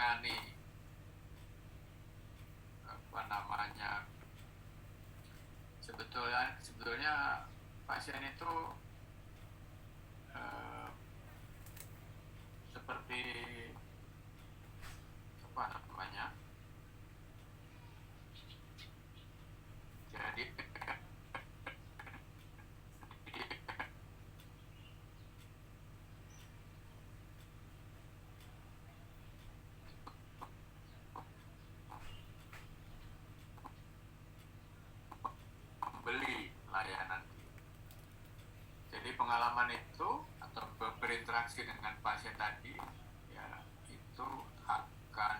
menangani apa namanya, sebetulnya pasien itu seperti apa namanya, jadi membeli layanan. Jadi pengalaman itu atau berinteraksi dengan pasien tadi ya itu akan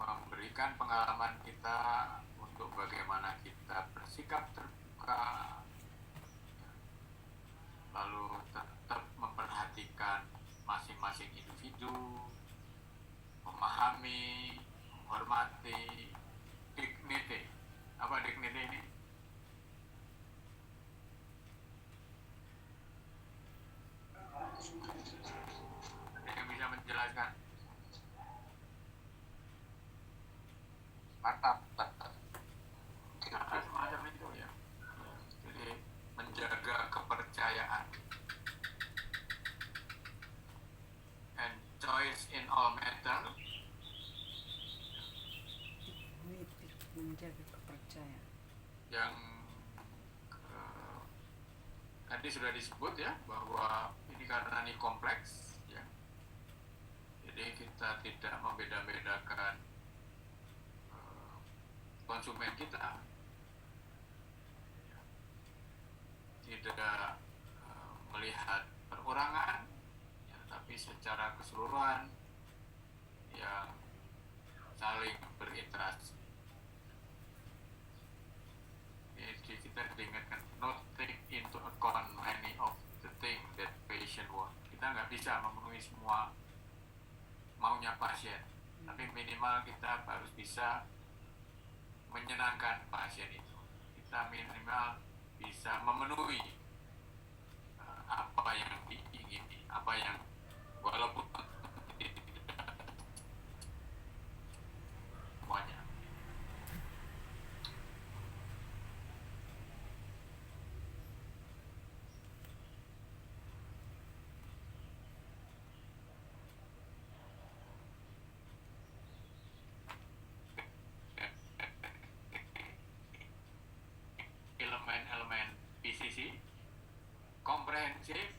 memberikan pengalaman kita untuk bagaimana kita bersikap terbuka, lalu tetap memperhatikan masing-masing individu, memahami, menghormati, dignity. Apa dignity ini? Ada yang bisa menjelaskan? Mantap. Semacam itu ya. Jadi menjaga kepercayaan. And choice in all matter. Menjaga kepercayaan. Yang tadi sudah disebut ya, bahwa ini karena ini kompleks ya. Jadi kita tidak membeda-bedakan konsumen kita, tidak melihat perorangan ya, tapi secara keseluruhan yang saling berinteraksi. Jadi kita diingatkan not take into account many of the things that patient want. Kita nggak bisa memenuhi semua maunya pasien, tapi minimal kita harus bisa menyenangkan pasien itu. Kita minimal bisa memenuhi apa yang diingini, apa yang walaupun tidak semuanya. Elemen-elemen PCC komprehensif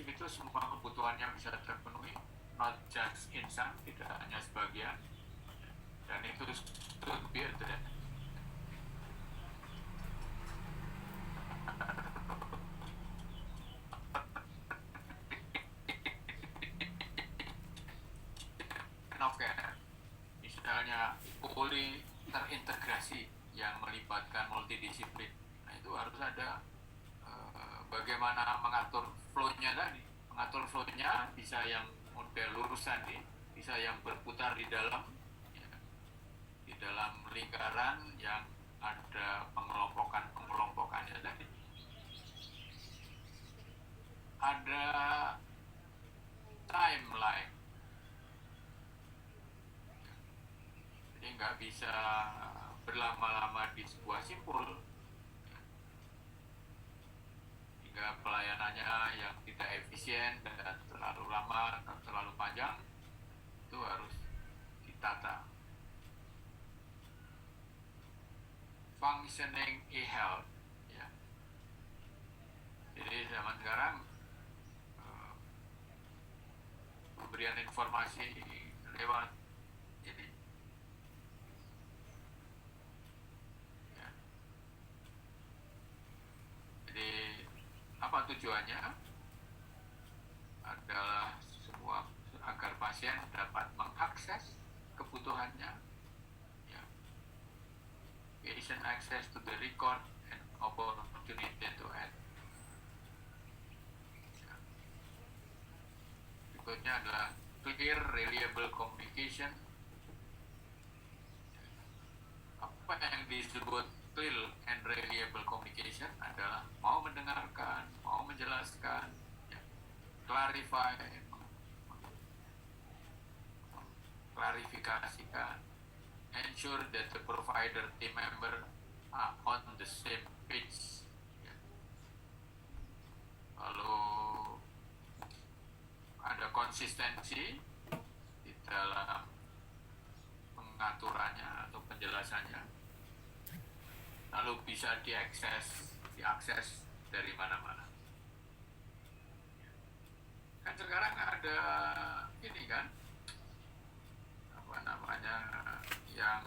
itu semua kebutuhannya bisa terpenuhi, not just in some, tidak hanya sebagian, dan itu should be addressed. Novel misalnya fully terintegrasi yang melibatkan multidisiplin, nah itu harus ada bagaimana mengatur flow-nya tadi. Mengatur flow-nya bisa yang model lurus tadi, bisa yang berputar di dalam ya, di dalam lingkaran yang ada pengelompokannya tadi. Ada timeline, jadi nggak bisa berlama-lama di sebuah simpul, hingga pelayanannya yang tidak efisien dan terlalu lama dan terlalu panjang itu harus ditata. Functioning e-health ya. Jadi zaman sekarang pemberian informasi lewat ini ya. Jadi apa tujuannya? Adalah semua agar pasien dapat mengakses kebutuhannya ya. Patient access to the record and opportunity to act. Ya. Berikutnya adalah clear, reliable communication. Apa yang disebut clear and reliable communication adalah mau mendengarkan, mau menjelaskan, ya, clarify, klarifikasikan, ensure that the provider team member are on the same page. Ya. Lalu ada konsistensi di dalam pengaturannya atau penjelasannya, lalu bisa diakses dari mana-mana. Kan sekarang ada ini kan, apa namanya, yang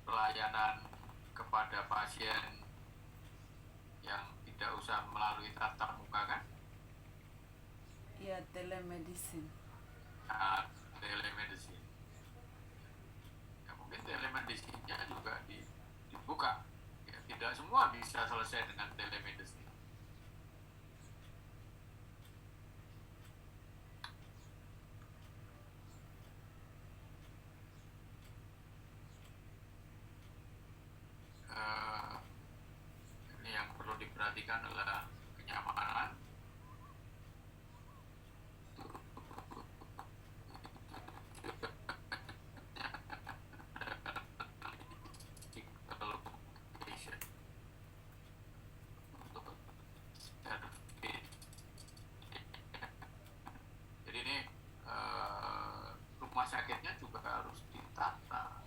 pelayanan kepada pasien yang tidak usah melalui tatap muka kan? Ya, telemedicine. Nah, telemedicine. Ya, mungkin telemedicine-nya juga dibuka. Ya, tidak semua bisa selesai dengan telemedicine. Ini yang perlu diperhatikan adalah kenyamanan. Jadi ini rumah sakitnya juga harus ditata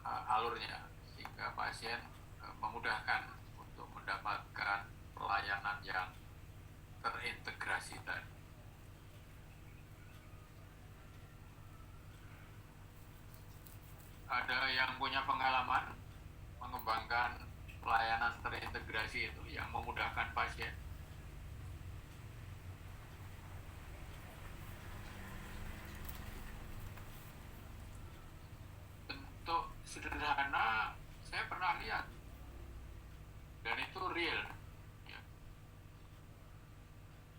alurnya sehingga pasien memudahkan untuk mendapatkan pelayanan yang terintegrasi tadi. Ada yang punya pengalaman mengembangkan pelayanan terintegrasi itu yang memudahkan pasien? Bentuk sederhana saya pernah lihat dan itu real ya.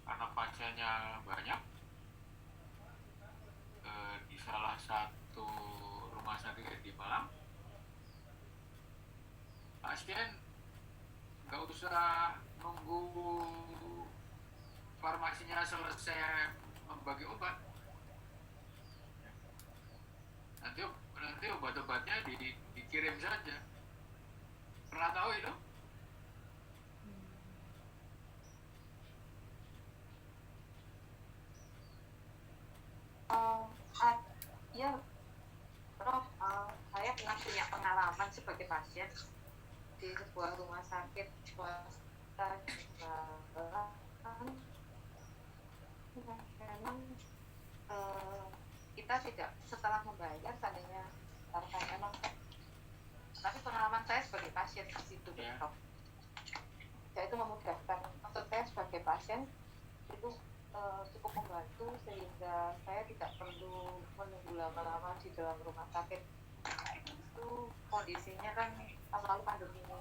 Karena pasiennya banyak, di salah satu rumah sakit di Malang, pasien nggak usah nunggu farmasinya selesai membagi obat, nanti obat-obatnya dikirim saja. Pernah tahu itu? Ya, Prof, saya pernah punya pengalaman sebagai pasien di sebuah rumah sakit swasta memang kita tidak setelah membayar seandainya memang, tapi pengalaman saya sebagai pasien di situ, Prof, ya itu memudahkan. Maksud saya sebagai pasien itu cukup membantu sehingga saya tidak perlu menunggu lama-lama di dalam rumah sakit. Itu kondisinya kan tahun lalu pandeminya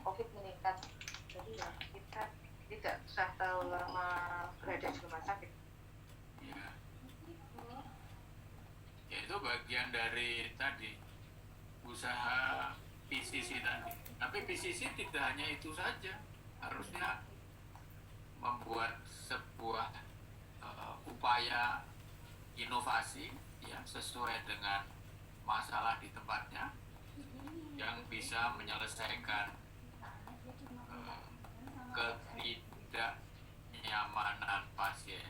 COVID meningkat, jadi ya kita tidak usah terlalu lama berada di rumah sakit. Ya, itu bagian dari tadi usaha PCC tadi. Tapi PCC tidak hanya itu saja, harusnya membuat sebuah upaya inovasi ya sesuai dengan masalah di tempatnya yang bisa menyelesaikan ketidaknyamanan pasien.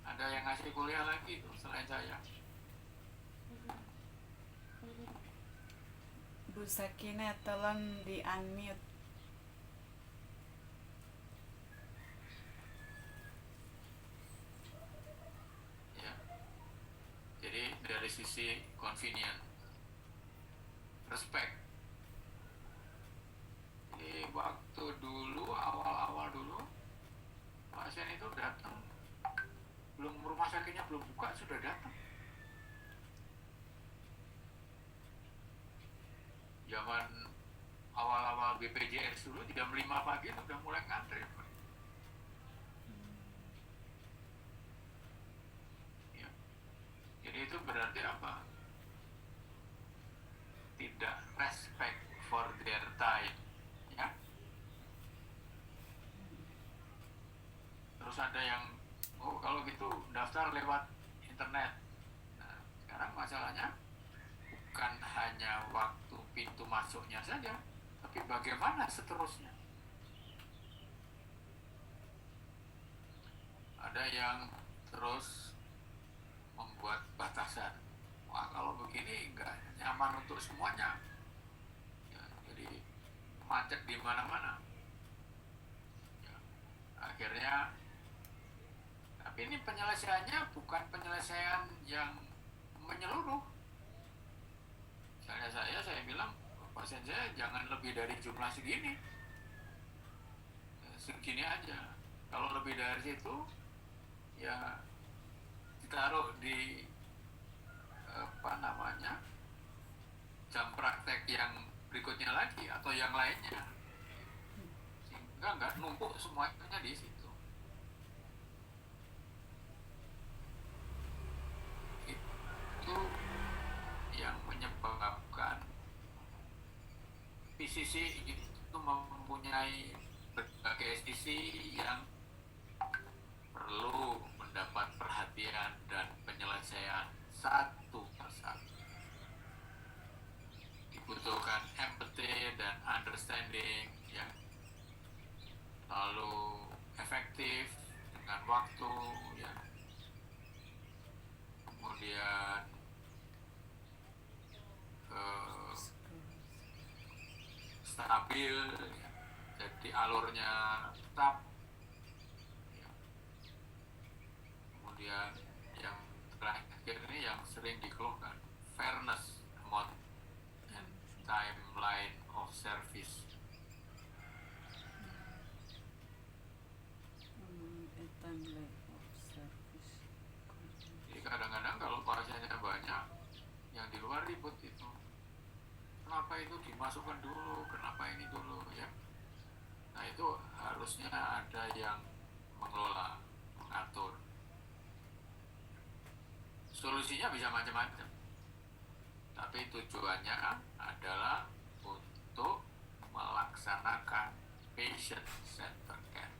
Ada yang ngasih kuliah lagi tuh selain saya? Bu Sakina, tolong di-unmute. Ya. Jadi dari sisi convenient, respect. Jadi waktu dulu, awal-awal dulu, pasien itu datang, belum rumah sakitnya belum buka sudah datang. Zaman awal-awal BPJS dulu jam 5 pagi udah mulai ngantri. Ya. Jadi itu berarti apa? Tidak respect for their time. Ya. Terus ada satunya saja, tapi bagaimana seterusnya. Ada yang terus membuat batasan. Wah, kalau begini nggak nyaman untuk semuanya. Ya, jadi macet di mana-mana. Ya, akhirnya, tapi ini penyelesaiannya bukan penyelesaian yang menyeluruh. Misalnya saya bilang pasien saya jangan lebih dari jumlah segini, segini aja. Kalau lebih dari situ, ya ditaruh di jam praktek yang berikutnya lagi atau yang lainnya, sehingga nggak numpuk semuanya di situ. Itu yang menyebabkan PCC itu mempunyai berbagai sisi yang perlu mendapat perhatian dan penyelesaian satu persatu. Dibutuhkan empathy dan understanding yang lalu efektif dengan waktu, ya. Kemudian stabil, ya. Jadi alurnya tetap, ya. Kemudian yang terakhir ini yang sering dikeluhkan, fairness amount and timeline of service. Timeline of service. Jadi kadang-kadang kalau pasiennya banyak, yang di luar ribut itu. Kenapa itu dimasukkan dulu? Kenapa ini dulu? Ya. Nah, itu harusnya ada yang mengelola, mengatur. Solusinya bisa macam-macam. Tapi tujuannya adalah untuk melaksanakan patient center care.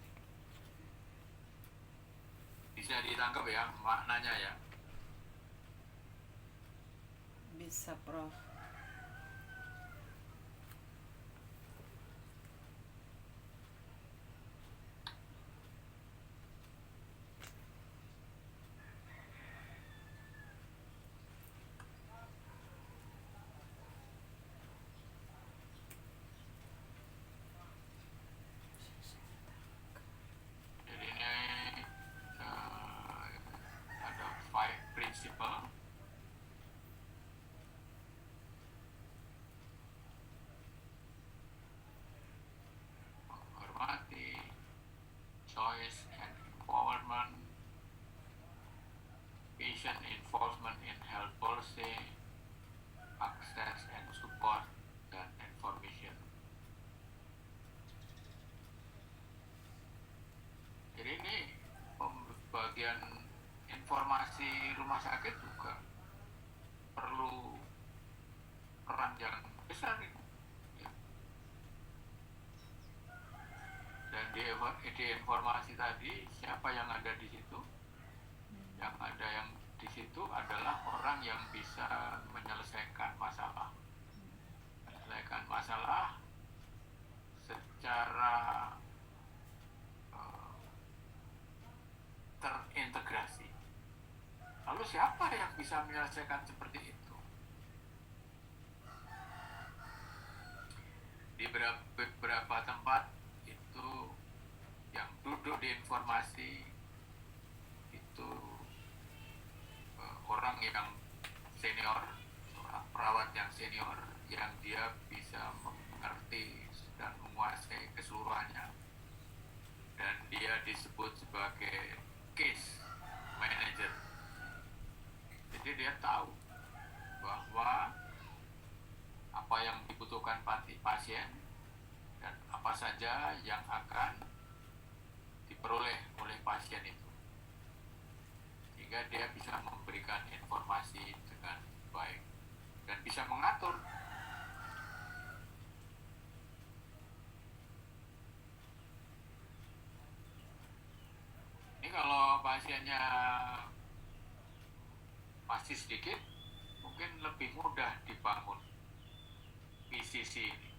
Bisa ditangkap ya maknanya ya? Bisa, Prof. Jadi ini ada 5 principle. Menghormati, choice and empowerment, patient involvement in health policy, access and support, dan information. Jadi ini pembagian informasi rumah sakit juga perlu peran yang besar ini. Ya. Dan di informasi tadi, siapa yang ada di situ? Yang ada yang di situ adalah orang yang bisa menyelesaikan masalah. Menyelesaikan masalah secara terintegrasi. Lalu siapa yang bisa menyelesaikan seperti itu? Di beberapa tempat itu yang duduk di informasi itu orang yang senior, seorang perawat yang senior, yang dia bisa mengerti dan menguasai keseluruhannya, dan dia disebut sebagai case manager. Jadi dia tahu bahwa apa yang dibutuhkan pasien dan apa saja yang akan diperoleh oleh pasien itu, sehingga dia bisa memberikan informasi dengan baik dan bisa mengatur. Ini kalau pasiennya masih sedikit, mungkin lebih mudah dibangun PCC ini.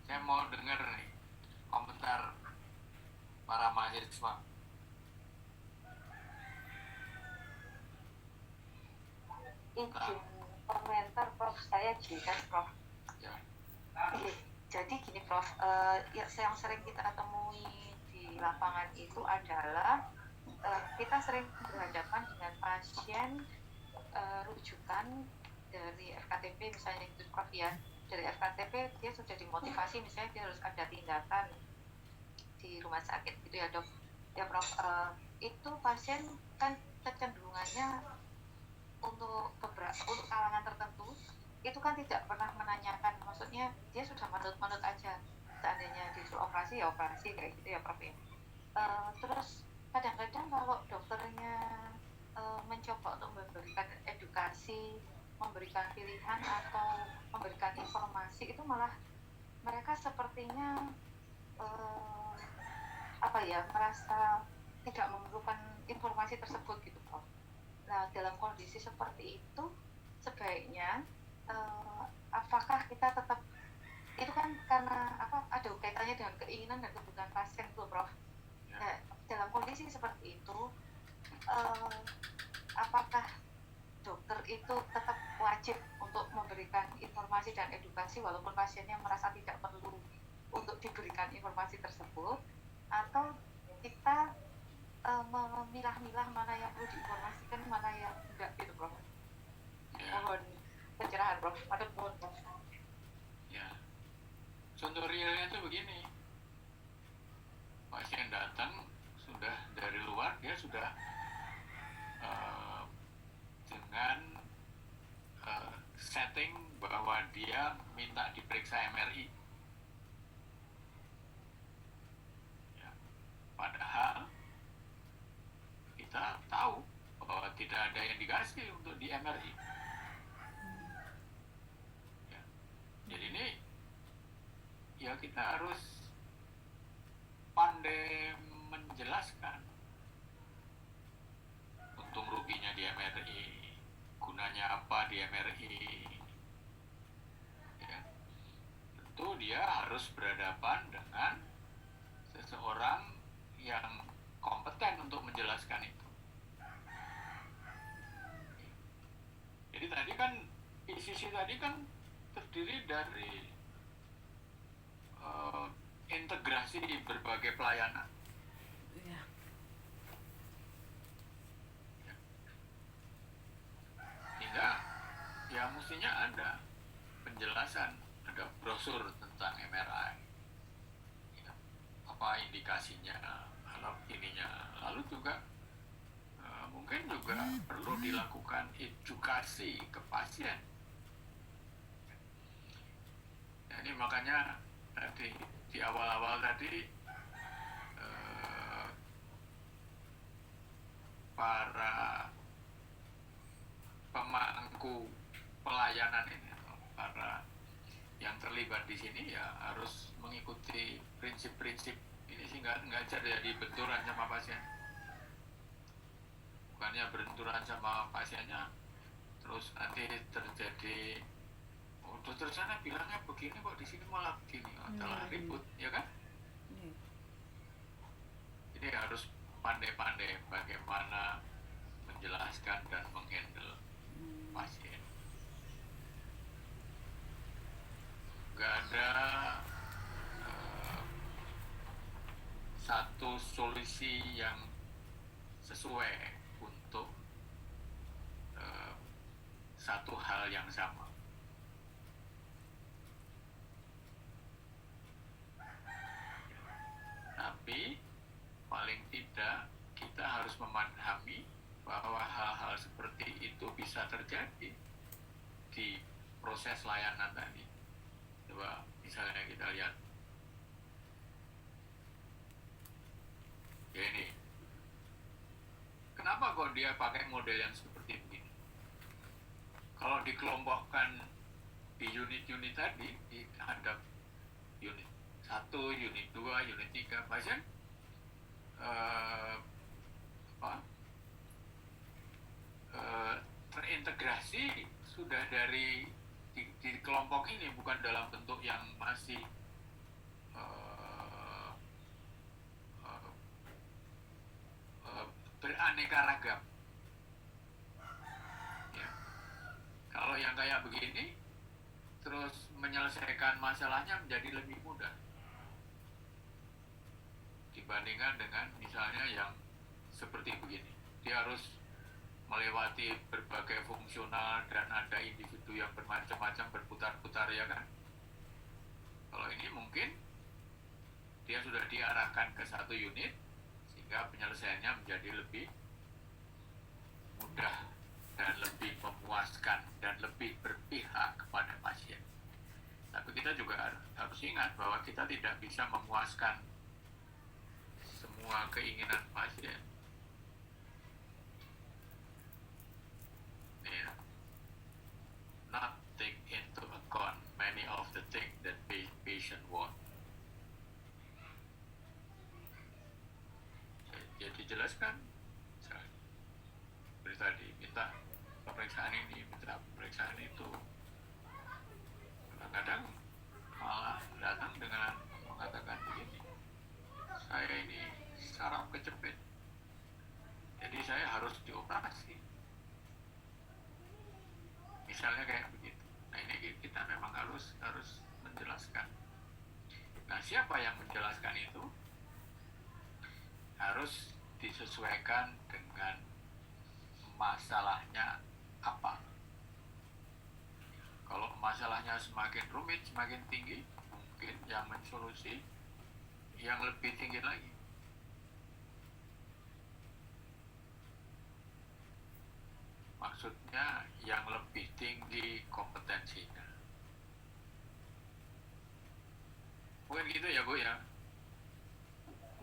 Saya mau dengar nih komentar para mahasiswa. Izin komentar Prof, saya kan Prof. Ya. Jadi gini Prof, yang sering kita temui di lapangan itu adalah kita sering berhadapan dengan pasien rujukan dari FKTP misalnya itu Prof ya. Dari FKTP dia sudah dimotivasi misalnya dia harus ada tindakan di rumah sakit gitu ya Dok. Ya Prof, itu pasien kan kecenderungannya untuk kalangan tertentu itu kan tidak pernah menanyakan, maksudnya dia sudah manut-manut aja, seandainya disuruh operasi ya operasi kayak gitu ya Prof ya. Terus kadang-kadang kalau dokternya mencoba untuk memberikan edukasi, memberikan pilihan atau memberikan informasi, itu malah mereka sepertinya merasa tidak memerlukan informasi tersebut gitu Prof. Nah, dalam kondisi seperti itu sebaiknya apakah kita tetap, itu kan karena ada kaitannya dengan keinginan dan kebutuhan pasien tuh Prof. Nah, dalam kondisi seperti itu apakah dokter itu tetap wajib untuk memberikan informasi dan edukasi walaupun pasiennya merasa tidak perlu untuk diberikan informasi tersebut, atau kita memilah-milah mana yang perlu diinformasikan, mana yang enggak gitu Prof. Mohon pencerahan Prof. Mohon Prof. Ya. Contoh realnya itu begini. Pasien datang sudah dari luar, dia sudah dengan setting bahwa dia minta diperiksa MRI. Ya. Padahal kita tahu bahwa tidak ada indikasi untuk di MRI. Ya. Jadi ini ya kita harus pandai menjelaskan untung ruginya di MRI, gunanya apa di MRI. Ya. Tentu dia harus berhadapan dengan seseorang yang kompeten untuk menjelaskan itu. Jadi tadi kan PCC tadi kan terdiri dari integrasi berbagai pelayanan. Ya. Sehingga ya mestinya ada penjelasan, ada brosur tentang MRI, ya, apa indikasinya, lalu juga mungkin juga perlu dilakukan edukasi ke pasien. Jadi makanya tadi di awal-awal tadi para pemangku pelayanan ini, para yang terlibat di sini ya harus mengikuti prinsip-prinsip ini sih, nggak jadi benturan sama pasien. Bukannya benturan sama pasiennya terus nanti terjadi dokter sana bilangnya begini kok di sini malah begini, telah ribut ya kan. Jadi harus pandai-pandai bagaimana menjelaskan dan menghandle pasien. Gak ada satu solusi yang sesuai untuk satu hal yang sama. Tapi paling tidak kita harus memahami bahwa hal-hal seperti itu bisa terjadi di proses layanan tadi. Coba misalnya kita lihat ya ini, kenapa kok dia pakai model yang seperti ini? Kalau dikelompokkan di unit-unit tadi, dihadap unit 1, unit 2, unit 3, pasien terintegrasi sudah dari di kelompok ini, bukan dalam bentuk yang masih beraneka ragam. Ya. Kalau yang kayak begini, terus menyelesaikan masalahnya menjadi lebih mudah dibandingkan dengan misalnya yang seperti begini. Dia harus melewati berbagai fungsional dan ada individu yang bermacam-macam berputar-putar, ya kan. Kalau ini mungkin dia sudah diarahkan ke satu unit sehingga penyelesaiannya menjadi lebih mudah dan lebih memuaskan dan lebih berpihak kepada pasien. Tapi kita juga harus ingat bahwa kita tidak bisa memuaskan semua keinginan pasien. Yeah. Not take into account many of the things that patient want. Jadi jelaskan, seperti tadi, minta pemeriksaan ini, minta pemeriksaan itu. Kadang-kadang malah datang dengan mengatakan begini, saya ini saraf kejepit, jadi saya harus dioperasi. Misalnya kayak begitu. Nah, ini kita memang harus menjelaskan. Nah, siapa yang menjelaskan itu harus disesuaikan dengan masalahnya apa. Kalau masalahnya semakin rumit, semakin tinggi, mungkin yang mensolusi yang lebih tinggi lagi. Maksudnya yang lebih tinggi kompetensinya. Mungkin gitu ya, Bu, ya.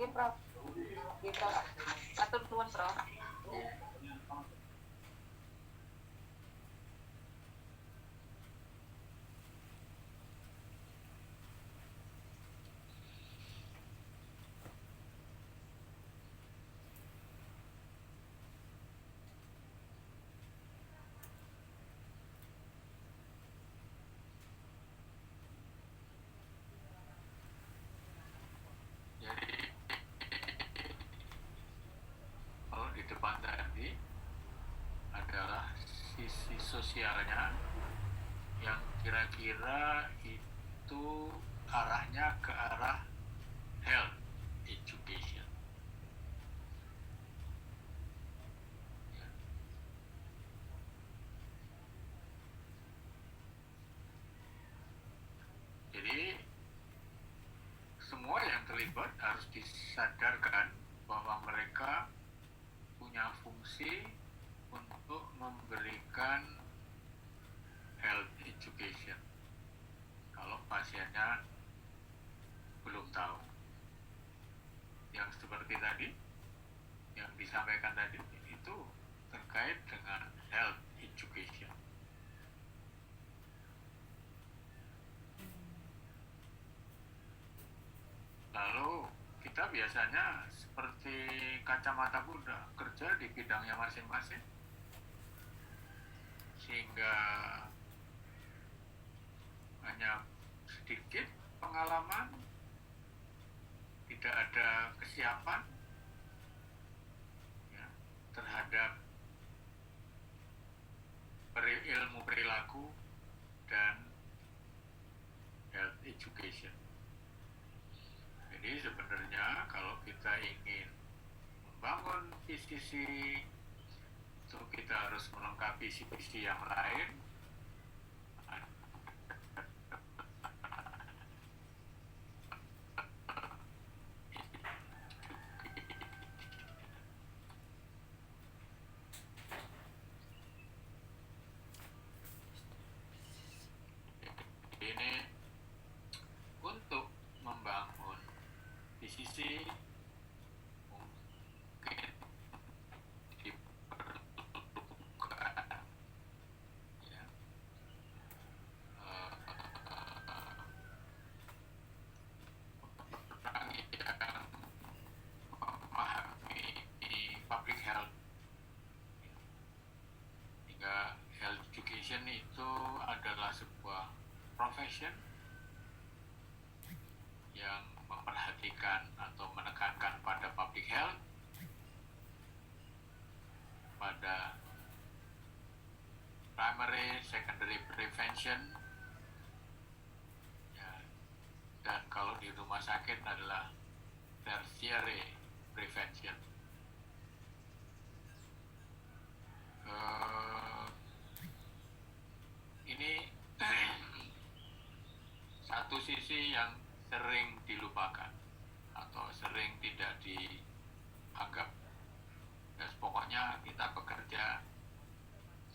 Gitu, Prof. Gitu. Atur nuwun, Prof. Jadi kalau di depan tadi adalah sisi sosialnya yang kira-kira itu arahnya ke arah health education. Ya. Jadi semua yang terlibat harus disadarkan bahwa mereka punya fungsi untuk memberikan health education kalau pasiennya belum tahu. Yang seperti tadi, yang disampaikan tadi, itu terkait dengan health education. Lalu kita biasanya seperti kacamata kuda, kerja di bidangnya masing-masing, sehingga hanya sedikit pengalaman, tidak ada kesiapan ya, terhadap ilmu perilaku dan health education. Jadi sebenarnya kalau kita ingin membangun visi, itu kita harus melengkapi visi yang lain. Ini untuk membangun visi mungkin diperlukan ya, orang yang memahami public health, hingga adalah sebuah profession yang memperhatikan atau menekankan pada public health, pada primary, secondary prevention, ya, dan kalau di rumah sakit adalah tertiary prevention. Ini satu sisi yang sering dilupakan atau sering tidak dianggap. Ya, pokoknya kita bekerja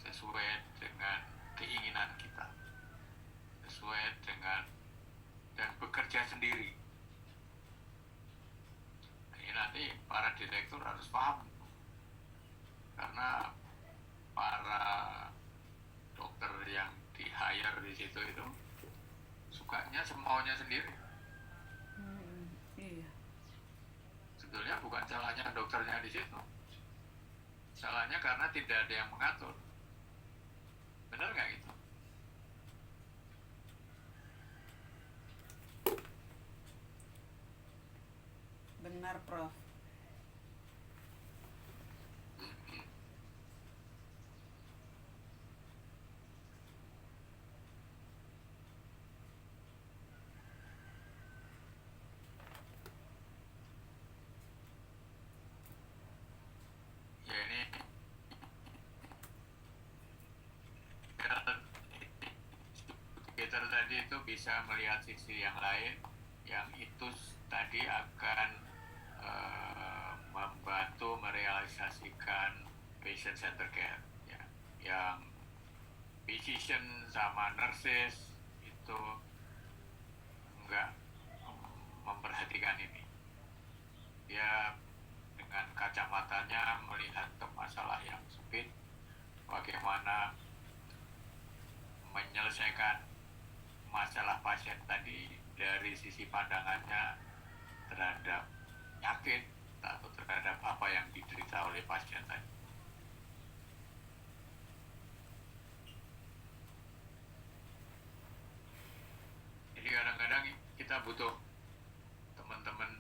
sesuai dengan keinginan kita, sesuai dengan dan bekerja sendiri. Ini nanti para direktur harus paham, karena para dokter yang di hire di situ itu sukanya semaunya sendiri. Iya. Sebetulnya bukan salahnya dokternya di situ, salahnya karena tidak ada yang mengatur. Benar nggak gitu? Benar, Prof. Ya ini Peter tadi itu bisa melihat sisi yang lain, yang itu tadi akan membantu merealisasikan patient center care, ya, yang physician sama nurses itu enggak memperhatikan ini. Dia dengan kacamatanya melihat ke masalah yang sempit, bagaimana menyelesaikan masalah pasien tadi dari sisi pandangannya terhadap penyakit atau terhadap apa yang diderita oleh pasien tadi. Jadi kadang-kadang kita butuh teman-teman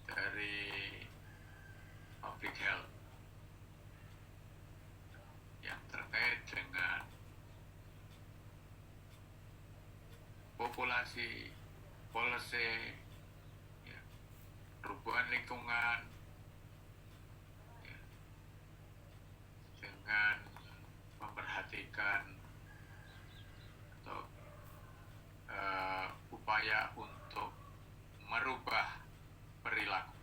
dari public health yang terkait dengan populasi, policy, ya, perubahan lingkungan, ya, dengan memperhatikan atau upaya untuk merubah perilaku.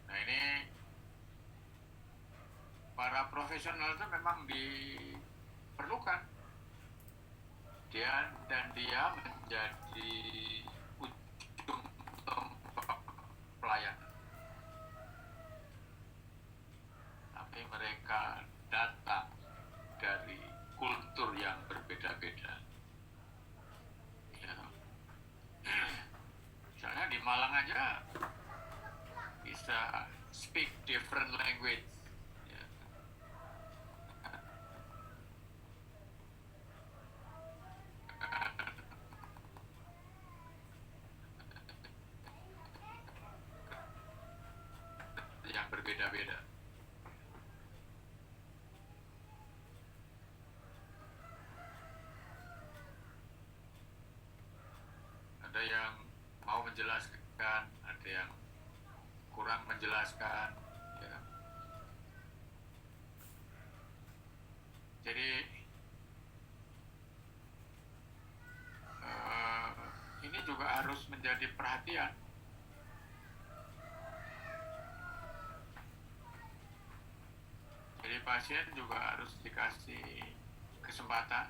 Nah ini para profesional itu memang diperlukan. Dia menjadi ujung tombak pelayanan. Tapi mereka datang dari kultur yang berbeda-beda. Ya. Misalnya di Malang aja bisa speak different language. Ya. Yang berbeda-beda. Ada yang mau menjelaskan, ada yang kurang menjelaskan, ya. Jadi ini juga harus menjadi perhatian. Jadi pasien juga harus dikasih kesempatan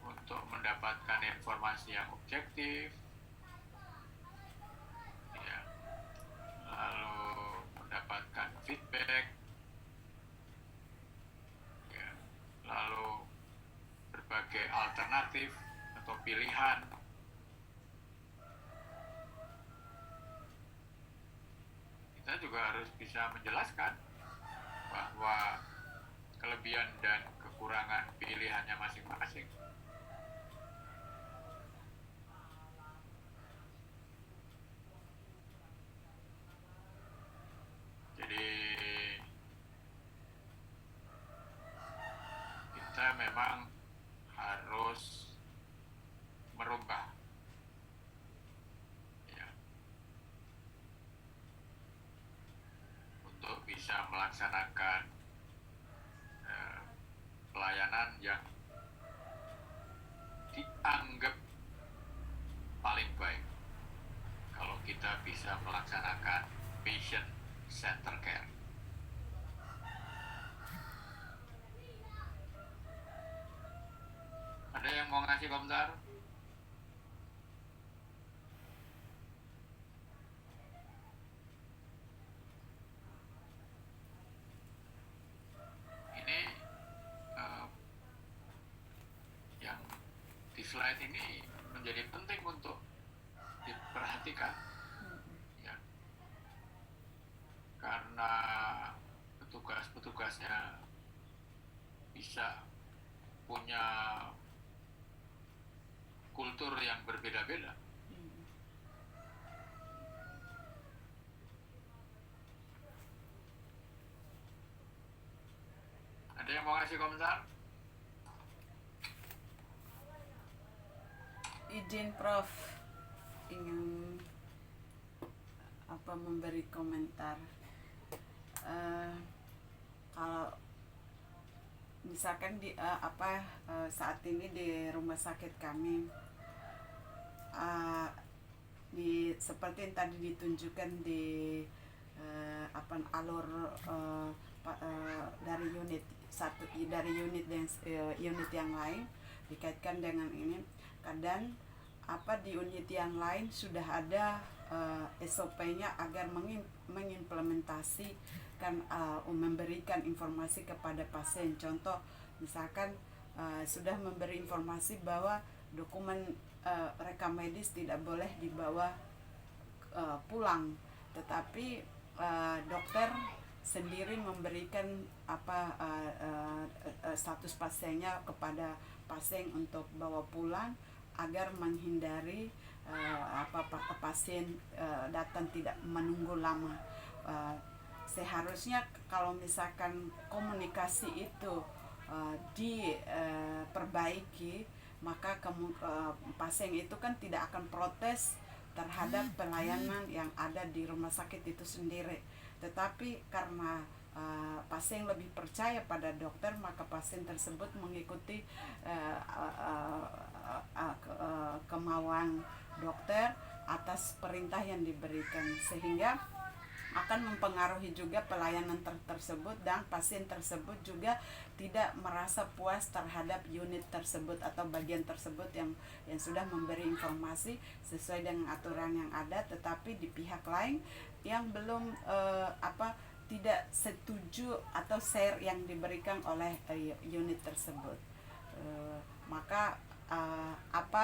untuk mendapatkan informasi yang objektif, ya, lalu mendapatkan feedback, alternatif atau pilihan. Kita juga harus bisa menjelaskan bahwa kelebihan dan kekurangan pilihannya masing-masing. Jadi kita memang harus merubah, ya, untuk bisa melaksanakan pelayanan yang dianggap paling baik kalau kita bisa melaksanakan patient center care. Ada yang mau ngasih komentar? Ini yang di slide ini menjadi penting untuk diperhatikan, ya, karena petugas-petugasnya bisa punya kultur yang berbeda-beda. Ada yang mau ngasih komentar? Izin Prof, ingin memberi komentar. Kalau misalkan saat ini di rumah sakit kami, seperti yang tadi ditunjukkan di alur dari unit satu dari unit dan unit yang lain dikaitkan dengan ini, kadang di unit yang lain sudah ada SOP-nya agar mengimplementasikan memberikan informasi kepada pasien. Contoh misalkan sudah memberi informasi bahwa dokumen rekam medis tidak boleh dibawa pulang, tetapi dokter sendiri memberikan status pasiennya kepada pasien untuk bawa pulang agar menghindari pasien datang tidak menunggu lama. Seharusnya kalau misalkan komunikasi itu diperbaiki, maka pasien itu kan tidak akan protes terhadap pelayanan yang ada di rumah sakit itu sendiri. Tetapi karena pasien lebih percaya pada dokter, maka pasien tersebut mengikuti kemauan dokter atas perintah yang diberikan, sehingga akan mempengaruhi juga pelayanan tersebut, dan pasien tersebut juga tidak merasa puas terhadap unit tersebut atau bagian tersebut yang sudah memberi informasi sesuai dengan aturan yang ada, tetapi di pihak lain yang belum tidak setuju atau share yang diberikan oleh unit tersebut. Maka apa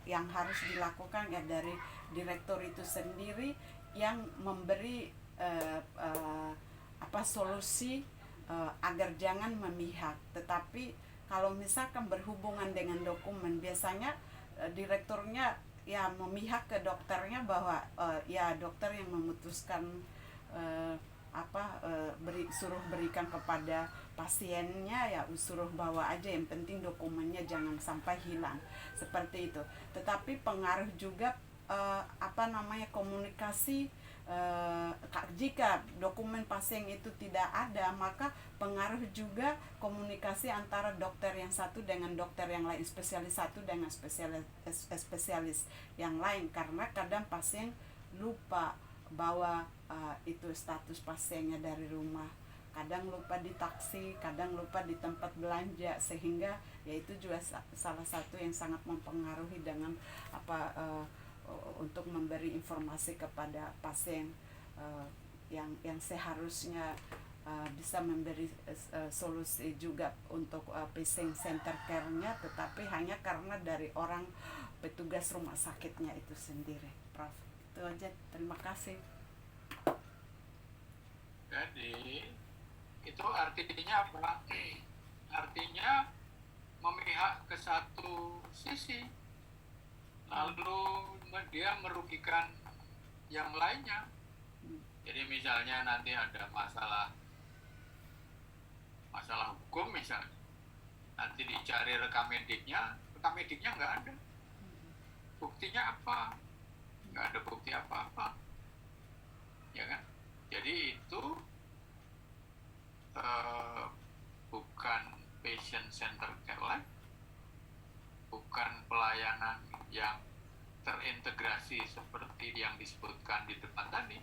yang harus dilakukan ya dari direktur itu sendiri yang memberi solusi agar jangan memihak. Tetapi kalau misalkan berhubungan dengan dokumen, biasanya direkturnya ya memihak ke dokternya bahwa ya dokter yang memutuskan suruh berikan kepada pasiennya, ya suruh bawa aja, yang penting dokumennya jangan sampai hilang, seperti itu. Tetapi pengaruh juga komunikasi. Jika dokumen pasien itu tidak ada, maka pengaruh juga komunikasi antara dokter yang satu dengan dokter yang lain, spesialis satu dengan spesialis yang lain, karena kadang pasien lupa bawa itu status pasiennya dari rumah, kadang lupa di taksi, kadang lupa di tempat belanja, sehingga ya itu juga salah satu yang sangat mempengaruhi dengan untuk memberi informasi kepada pasien yang seharusnya bisa memberi solusi juga untuk patient center care-nya, tetapi hanya karena dari orang petugas rumah sakitnya itu sendiri, Prof. Itu aja, terima kasih. Jadi itu artinya apa? Artinya memihak ke satu sisi, lalu dia merugikan yang lainnya. Jadi misalnya nanti ada masalah hukum misalnya, nanti dicari rekam mediknya nggak ada, buktinya apa? Nggak ada bukti apa-apa, ya kan? Jadi itu bukan patient center care lagi, bukan pelayanan yang terintegrasi seperti yang disebutkan di depan tadi.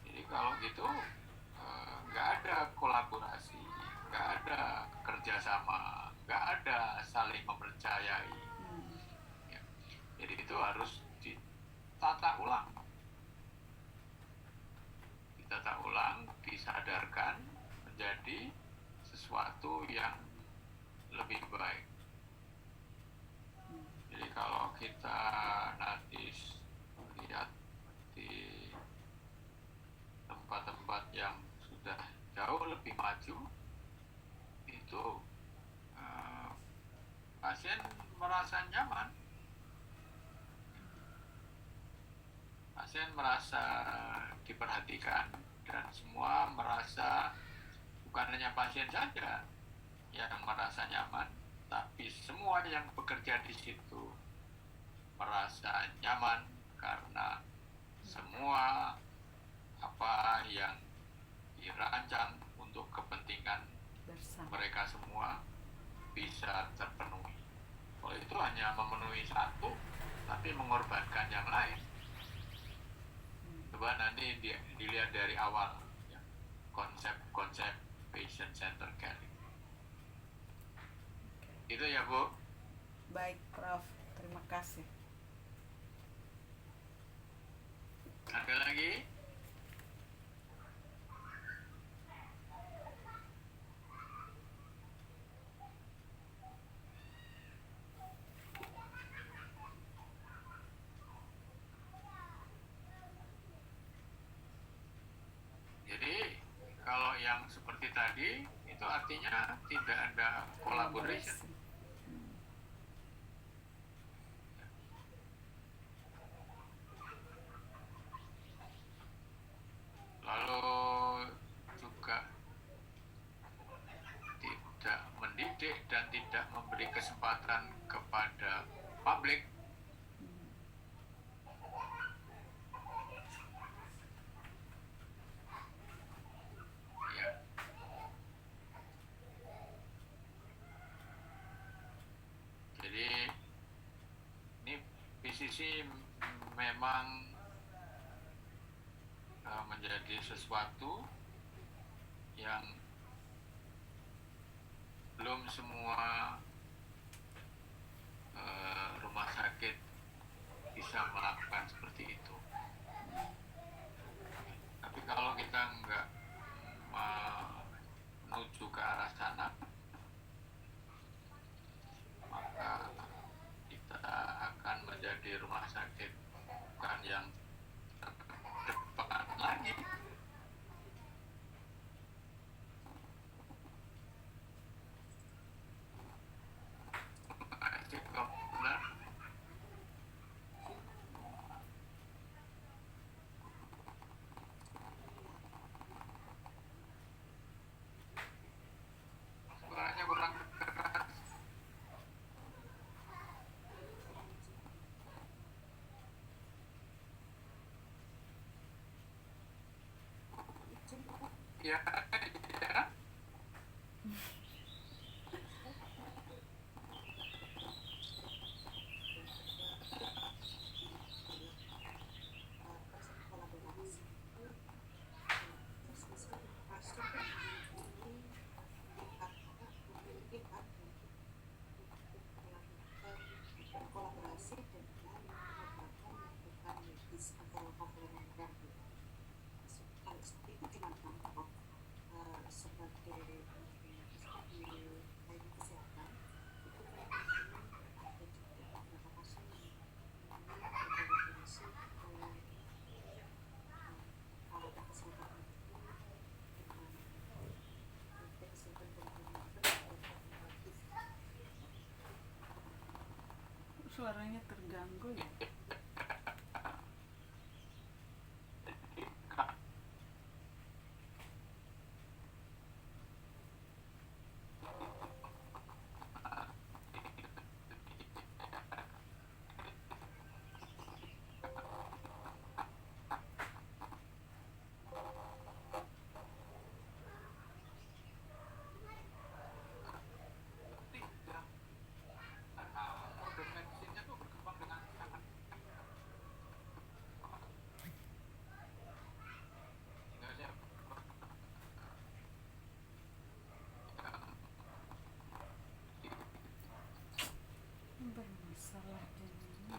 Jadi kalau gitu nggak ada kolaborasi, nggak ada kerjasama, nggak ada saling mempercayai. Ya. Jadi itu harus ditata ulang, disadarkan menjadi sesuatu yang lebih baik. Jadi kalau kita nanti lihat di tempat-tempat yang sudah jauh lebih maju, itu pasien merasa nyaman, pasien merasa diperhatikan, dan semua merasa, bukan hanya pasien saja yang merasa nyaman, tapi semua yang bekerja di situ merasa nyaman karena semua apa yang dirancang untuk kepentingan Bersama. mereka semua bisa terpenuhi. Kalau itu hanya memenuhi satu tapi mengorbankan yang lain, coba nanti dilihat dari awal ya, konsep patient center care itu ya Bu. Baik, Prof. Terima kasih. Ada lagi? Jadi kalau yang seperti tadi itu artinya tidak ada collaboration. Lalu juga tidak mendidik dan tidak memberi kesempatan kepada publik. Ya. Jadi ini PCC memang menjadi sesuatu yang belum semua rumah sakit bisa melakukan seperti itu. Tapi kalau kita nggak menuju ke arah sana, maka kita akan menjadi rumah sakit bukan yang terdepan lagi. Suaranya kurang keras. Ya, ya. Kolaborasi dengan mengembangkan medis antara komplementer. Kalau suaranya terganggu ya. Modern medicine-nya tuh berkembang dengan sangat sehingga saya Bermasalah janinnya.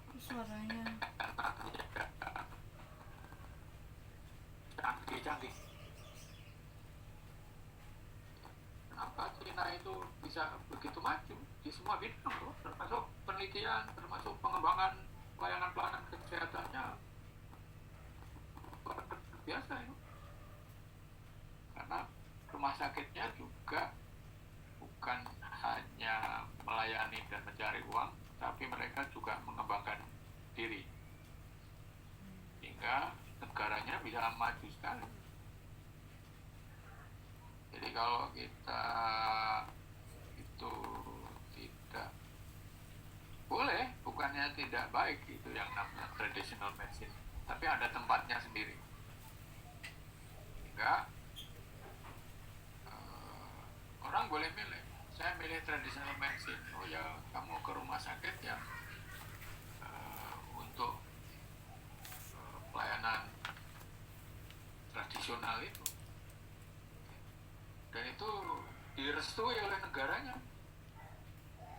Itu suaranya canggih-canggih. Kenapa Cina itu bisa begitu maju di semua bidang loh, termasuk penelitian, termasuk pengembangan pelayanan kesehatannya luar biasa itu. Karena rumah sakitnya juga bukan hanya melayani dan mencari uang, tapi mereka juga mengembangkan diri sehingga negaranya bisa maju sekali. Jadi kalau kita itu tidak boleh, bukannya tidak baik itu yang namanya traditional medicine, tapi ada tempatnya sendiri. Sehingga orang boleh milih. Saya milih traditional medicine. Oh ya, kamu ke rumah sakit ya untuk pelayanan tradisional itu. Dan itu direstui oleh negaranya.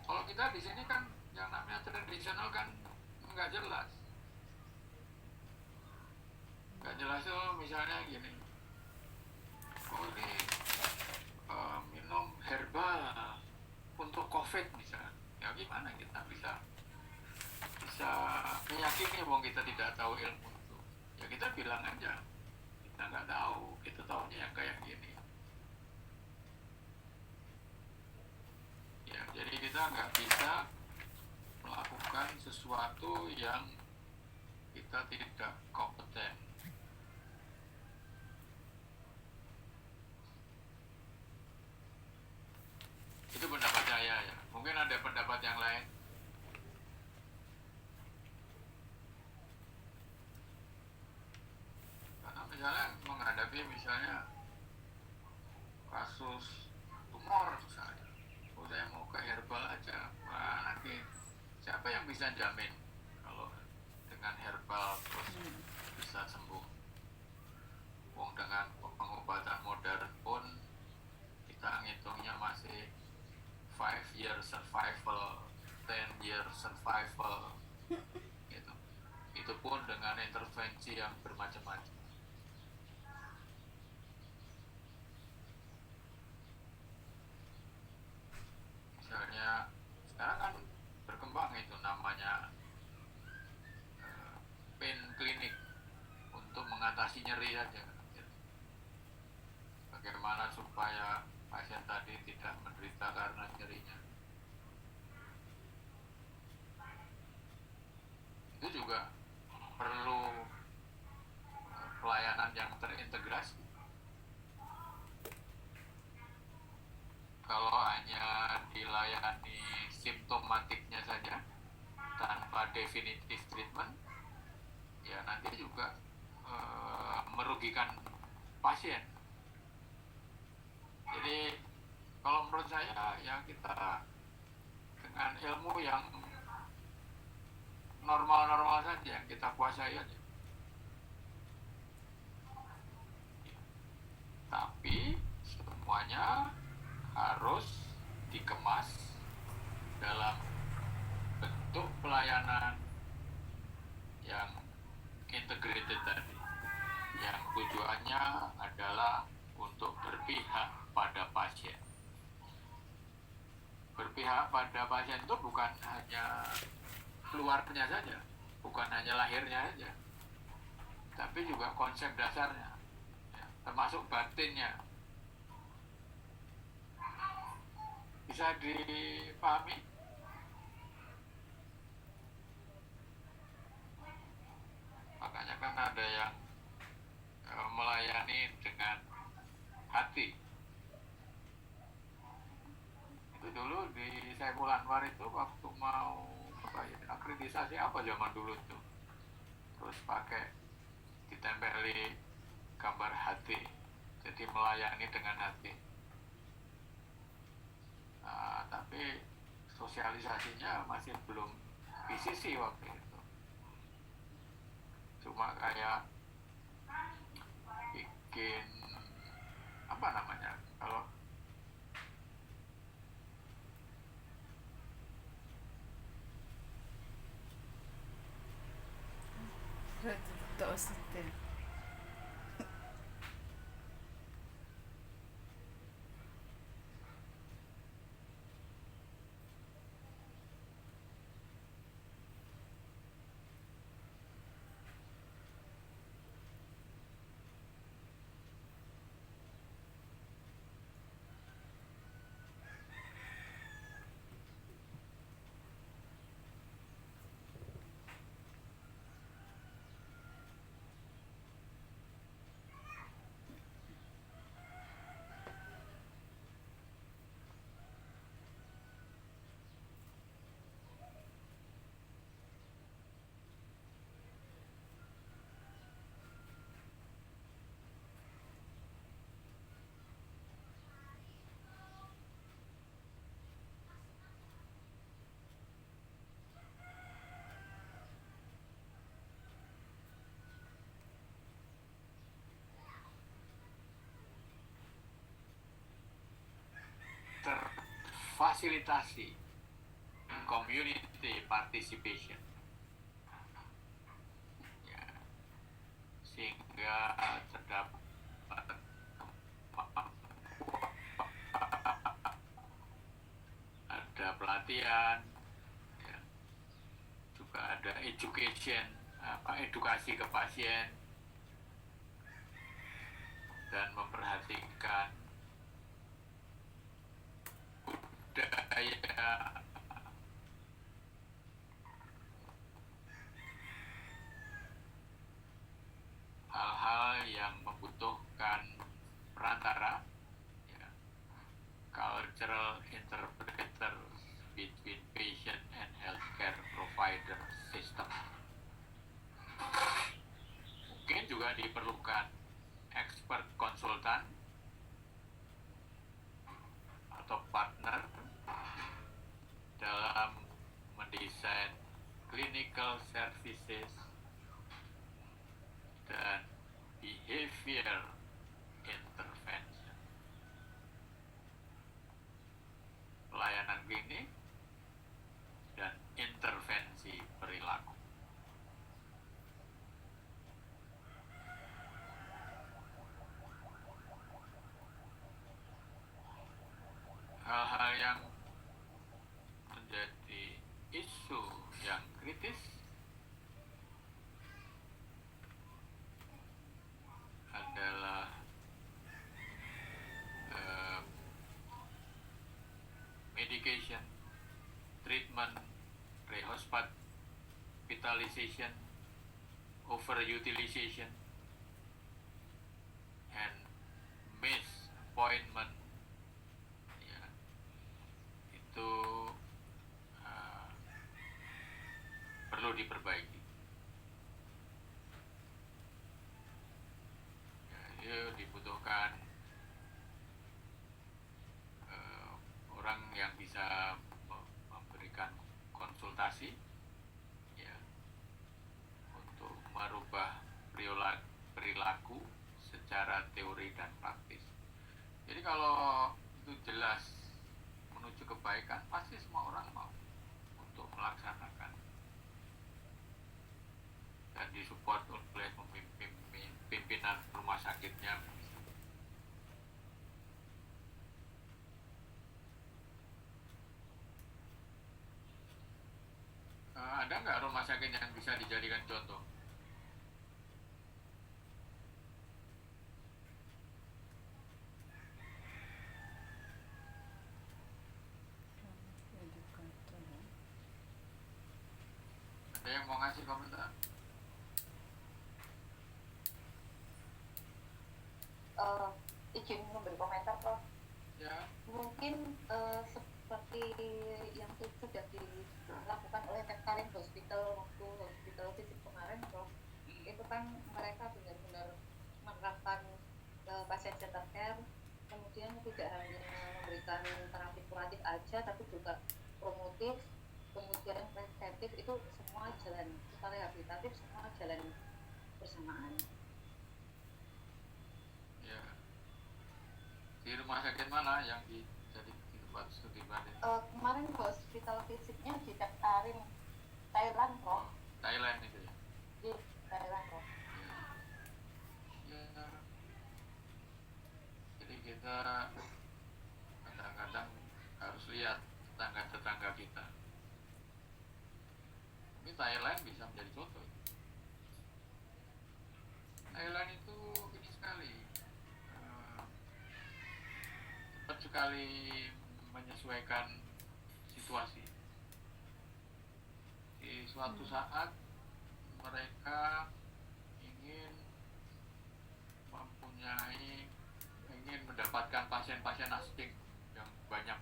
Kalau kita di sini kan yang namanya tradisional kan nggak jelas. Nggak jelas itu misalnya gini. Oh ini minum herbal untuk COVID misalnya. Ya gimana kita bisa meyakini bahwa kita tidak tahu ilmu itu. Ya kita bilang aja. Kita nggak tahu. Kita tahunya yang kayak gini. Ya, jadi kita nggak bisa melakukan sesuatu yang kita tidak kompeten. Itu pendapat saya ya. Mungkin ada pendapat yang lain. Karena misalnya menghadapi misalnya kasus tumor misalnya. Oh, saya mau ke herbal aja. Wah, nanti siapa yang bisa jamin kalau dengan herbal terus bisa sembuh? Wong dengan pengobatan modern pun kita ngitungnya masih 5 year survival, 10 year survival gitu. Itu pun dengan intervensi yang bermacam-macam. Misalnya sekarang kan berkembang itu namanya pain clinic untuk mengatasi nyeri saja. Bagaimana supaya pasien tadi tidak menderita karena nyerinya. Itu juga perlu pelayanan yang terintegrasi. Kalau hanya dilayani simptomatiknya saja tanpa definitif treatment, ya nanti juga merugikan pasien. Jadi kalau menurut saya ya kita dengan ilmu yang normal-normal saja yang kita kuasai aja. Tapi semuanya harus dikemas dalam bentuk pelayanan yang integrated tadi, yang tujuannya adalah untuk berpihak pada pasien. Berpihak pada pasien itu bukan hanya luarnya saja, bukan hanya lahirnya saja, tapi juga konsep dasarnya, ya, termasuk batinnya. Bisa dipahami? Makanya kan ada yang melayani dengan hati. Itu dulu di Saiful Anwar itu waktu mau akreditasi apa zaman dulu tuh, terus pakai ditempeli gambar hati, jadi melayani dengan hati. Tapi sosialisasinya masih belum PCC waktu itu, cuma kayak bikin apa namanya, kalau Tak usah. terfasilitasi community participation, ya, sehingga terdapat ada pelatihan, ya, juga ada education, edukasi ke pasien, dan memperhatikan budaya hal-hal yang membutuhkan perantara, ya, cultural interpreter between patient and healthcare provider system. Mungkin juga diperlukan expert konsultan atau partner dalam mendesain clinical services dan behavior intervention. Pelayanan klinik dan intervensi perilaku. Hal-hal yang menjadi isu yang kritis adalah medication, treatment, rehospitalization, overutilization, and misappointment. Ya, itu perlu diperbaiki. Ya, dibutuhkan orang yang bisa memberikan konsultasi, ya, untuk merubah perilaku secara teori dan praktis. Jadi kalau itu jelas menuju kebaikan, pasti semua orang mau untuk melaksanakan dan disupport oleh pimpinan rumah sakitnya. Ada nggak rumah sakit yang bisa dijadikan contoh? yang mau ngasih komentar? Izin memberi komentar, Prof. Ya. Mungkin seperti yang sudah dilakukan oleh Karin Hospital waktu hospital visit kemarin, Prof. Itu kan mereka benar-benar menerapkan pasien center care, kemudian tidak hanya memberikan terapi kuratif aja, tapi juga promotif, kemudian preventif, itu semua jalan, serta rehabilitatif semua jalan bersamaan. Ya. Di rumah sakit mana yang jadi di tempat studi banding? Kemarin hospital visitnya di Karin, Thailand, Prof. Thailand itu ya. Di Thailand, Prof. Ya. Jadi kita kadang-kadang harus lihat tetangga-tetangga kita. Tapi Thailand bisa menjadi contoh. Thailand itu ini sekali, cepat sekali menyesuaikan situasi. Di suatu saat mereka ingin mendapatkan pasien-pasien asing yang banyak.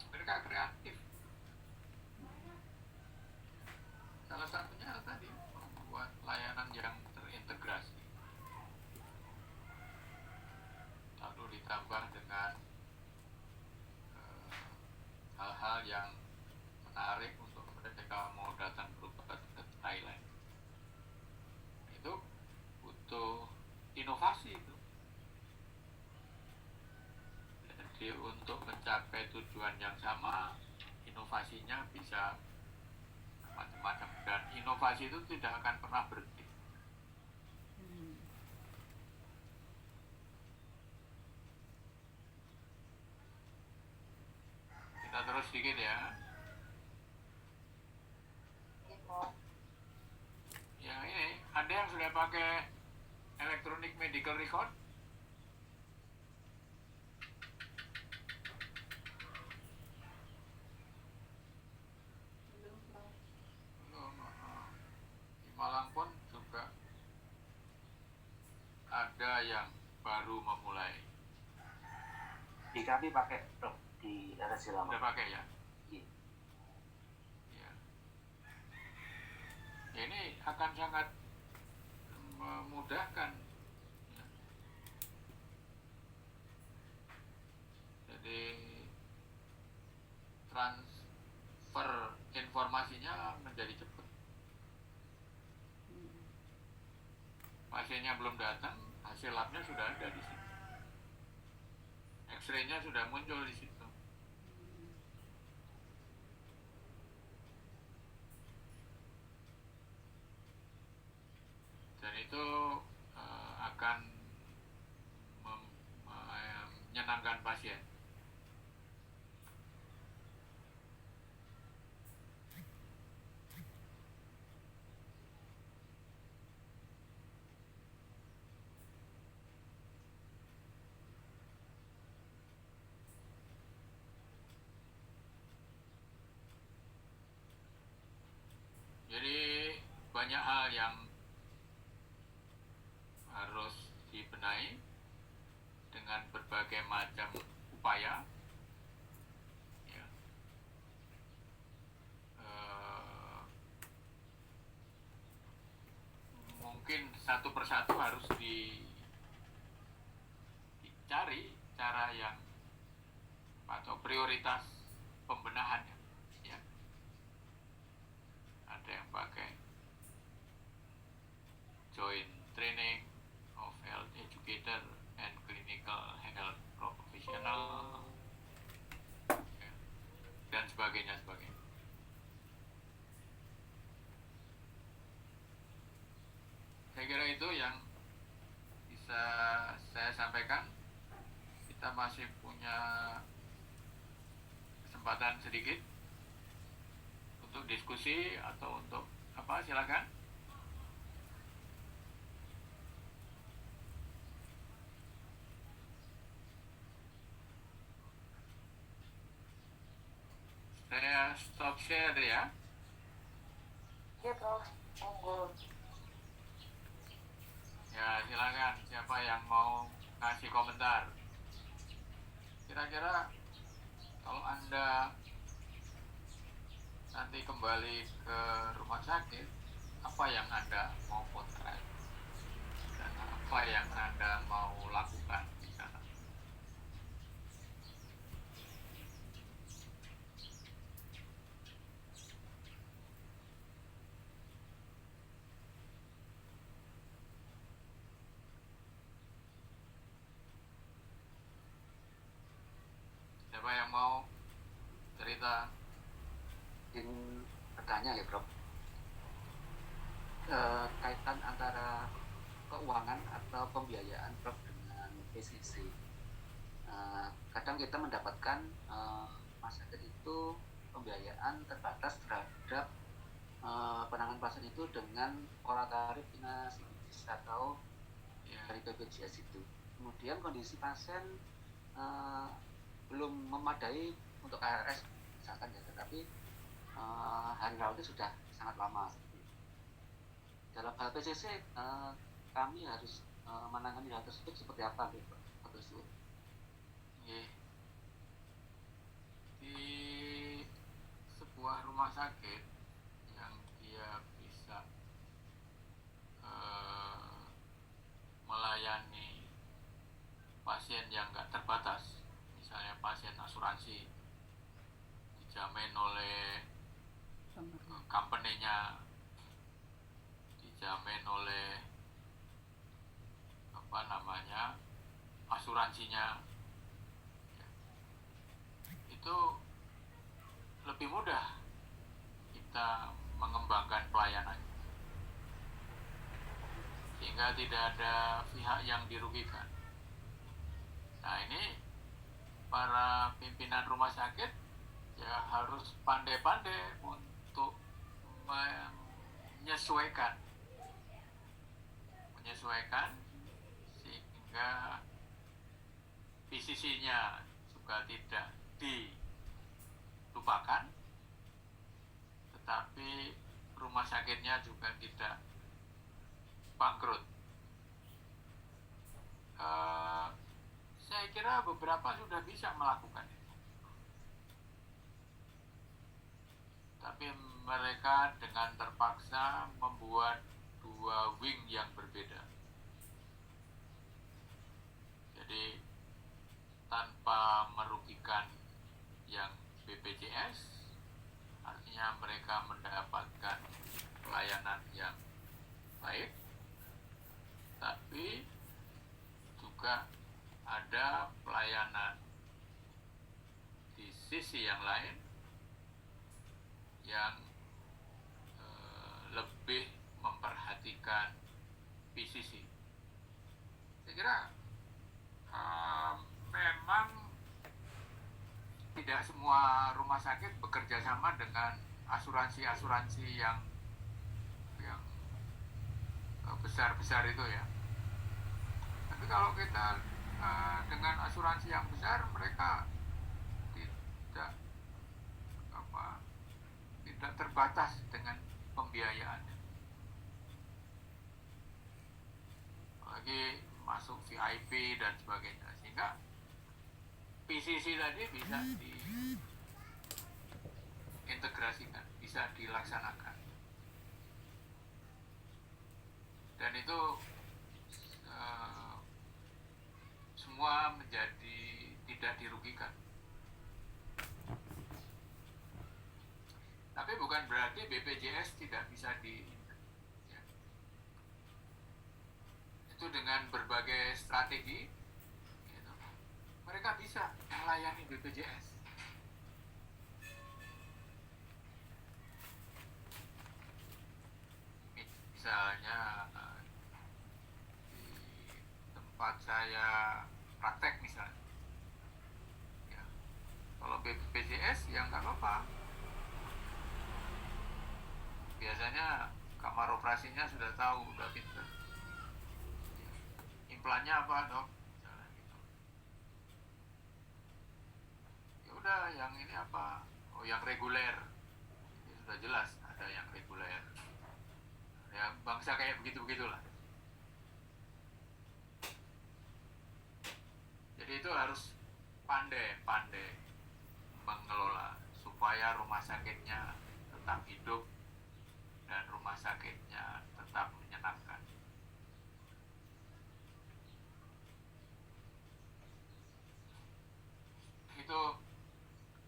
Mereka kreatif. Salah satunya tadi membuat layanan yang terintegrasi. Lalu ditambah dengan hal-hal yang menarik untuk mereka mau datang berobat ke Thailand. Itu butuh inovasi itu. Jadi untuk mencapai tujuan yang sama, inovasinya bisa macam-macam, dan inovasi itu tidak akan pernah berhenti. Kita terus sedikit ya. Yang ini, ada yang sudah pakai electronic medical record? Di Malang pun juga ada yang baru memulai. Di kami pakai, Prof, di RSC lama. Sudah pakai ya? Iya. Ya. Ya, ini akan sangat memudahkan. Ya. Jadi transfer informasinya menjadi cepat. Pasiennya belum datang, hasil labnya sudah ada di situ. X-ray-nya sudah muncul di situ. Dan itu akan menyenangkan pasien. Jadi banyak hal yang harus dibenahi dengan berbagai macam upaya. Ya. Mungkin satu persatu harus dicari cara yang atau prioritas pembenahannya. Ya. Ada yang pakai joint training of health educator and clinical health professional, ya, dan sebagainya. Saya kira itu yang bisa saya sampaikan. Kita masih punya kesempatan sedikit untuk diskusi atau untuk apa, silakan. Saya stop share ya. Oke, Prof. Monggo. Ya, silakan. Siapa yang mau ngasih komentar? Kira-kira kalau Anda nanti kembali ke rumah sakit, apa yang Anda mau potret? Dan apa yang Anda mau lakukan di sana? Siapa yang mau cerita? Ingin bertanya ya Prof, kaitan antara keuangan atau pembiayaan Prof dengan PCC. Kadang kita mendapatkan rumah sakit itu pembiayaan terbatas terhadap penanganan pasien itu dengan pola tarif finansial atau Ya, dari BPJS itu. Kemudian kondisi pasien eh, belum memadai untuk ARS misalkan ya, tetapi hari rawatnya sudah sangat lama. Dalam hal PCC kami harus menangani hal tersebut seperti apa gitu Pak tersebut. ya. Di sebuah rumah sakit yang dia bisa melayani pasien yang nggak terbatas, misalnya pasien asuransi dijamin oleh company-nya, dijamin oleh apa namanya asuransinya, itu lebih mudah kita mengembangkan pelayanan sehingga tidak ada pihak yang dirugikan. Nah, ini para pimpinan rumah sakit ya harus pandai-pandai untuk menyesuaikan sehingga PCC-nya juga tidak dilupakan, tetapi rumah sakitnya juga tidak bangkrut. Saya kira beberapa sudah bisa melakukan itu, tapi mereka dengan terpaksa membuat dua wing yang berbeda. Jadi tanpa merugikan yang BPJS, artinya mereka mendapatkan pelayanan yang baik, tapi juga ada pelayanan di sisi yang lain yang lebih memperhatikan PCC. Saya kira memang tidak semua rumah sakit bekerja sama dengan asuransi yang besar-besar itu ya. Tapi kalau kita dengan asuransi yang besar, mereka tidak terbatas dengan pembiayaannya. Apalagi masuk VIP dan sebagainya, sehingga PCC tadi bisa diintegrasikan, bisa dilaksanakan, dan itu semua menjadi tidak dirugikan. Tapi bukan berarti BPJS tidak bisa ya. Itu dengan berbagai strategi gitu, mereka bisa melayani BPJS. Misalnya di tempat saya praktek misalnya ya, kalau BPJS ya nggak apa-apa, biasanya kamar operasinya sudah tahu, udah pinter. Implannya apa dok? Misalnya gitu. Ya udah, yang ini apa? Oh, yang reguler. Itu sudah jelas ada yang reguler. bisa kayak begitu-begitulah. Jadi itu harus pandai mengelola supaya rumah sakitnya tetap hidup dan rumah sakitnya tetap menyenangkan. Itu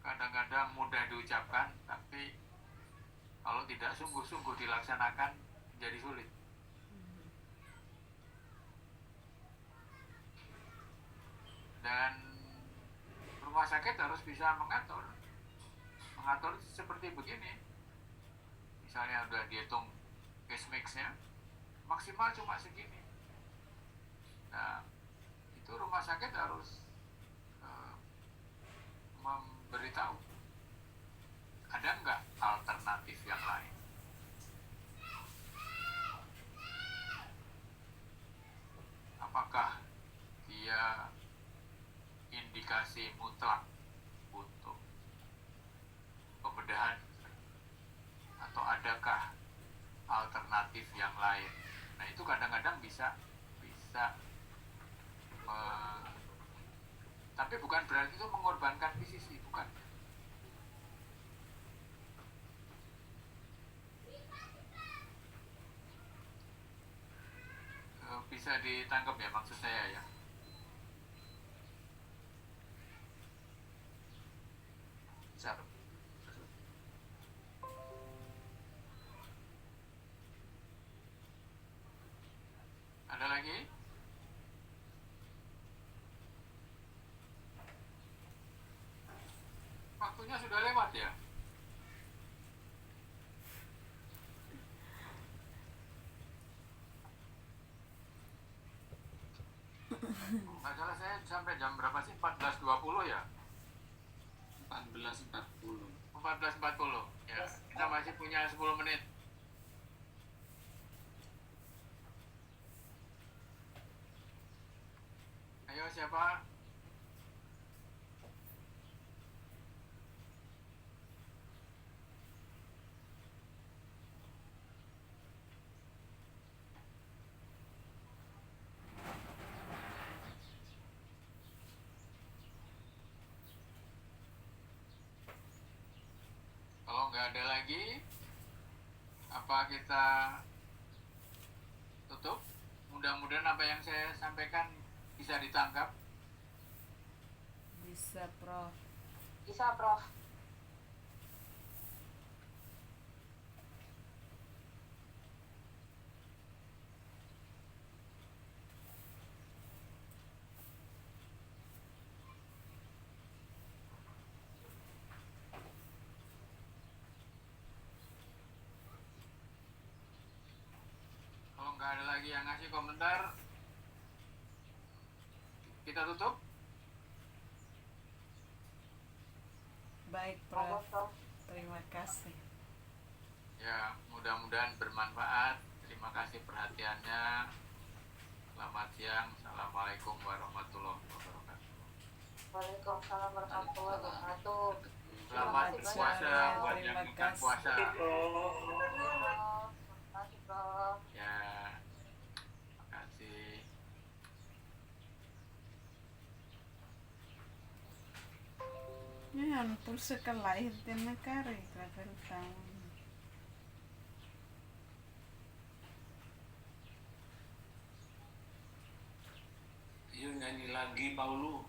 kadang-kadang mudah diucapkan, tapi kalau tidak sungguh-sungguh dilaksanakan jadi sulit. Dan rumah sakit harus bisa mengatur seperti begini. Misalnya udah dihitung case mix-nya, maksimal cuma segini. Nah, itu rumah sakit harus memberitahu ada nggak alternatif yang lain. Apakah dia indikasi mutlak untuk pembedahan atau adakah alternatif yang lain. Nah, itu kadang-kadang bisa tapi bukan berarti itu mengorbankan PCC, bukan. Bisa ditangkap ya maksud saya ya. Bisa. Ada lagi? Waktunya sudah lewat ya. Nggak salah saya sampai jam berapa sih? 14.20 ya? 14.40. 14.40 ya. Kita masih punya 10 menit. Ayo siapa? Kalau nggak ada lagi, apa kita tutup? Mudah-mudahan apa yang saya sampaikan bisa ditangkap. Bisa, Prof. Bisa, Prof. Kalau nggak ada lagi yang ngasih komentar, kita tutup. Baik, Monggo, Prof. Prof. Terima kasih. Ya, mudah-mudahan bermanfaat. Terima kasih perhatiannya. Selamat siang. Assalamualaikum warahmatullahi wabarakatuh. Waalaikumsalam warahmatullahi wabarakatuh. Selamat Terima kasih berpuasa banyak. buat yang Terima bukan kasih. puasa. Terima kasih, Prof. Ya, terima kasih. Yan, pulsa ka lahir din na kare. Travel town. Yuk nyanyi lagi Paulu.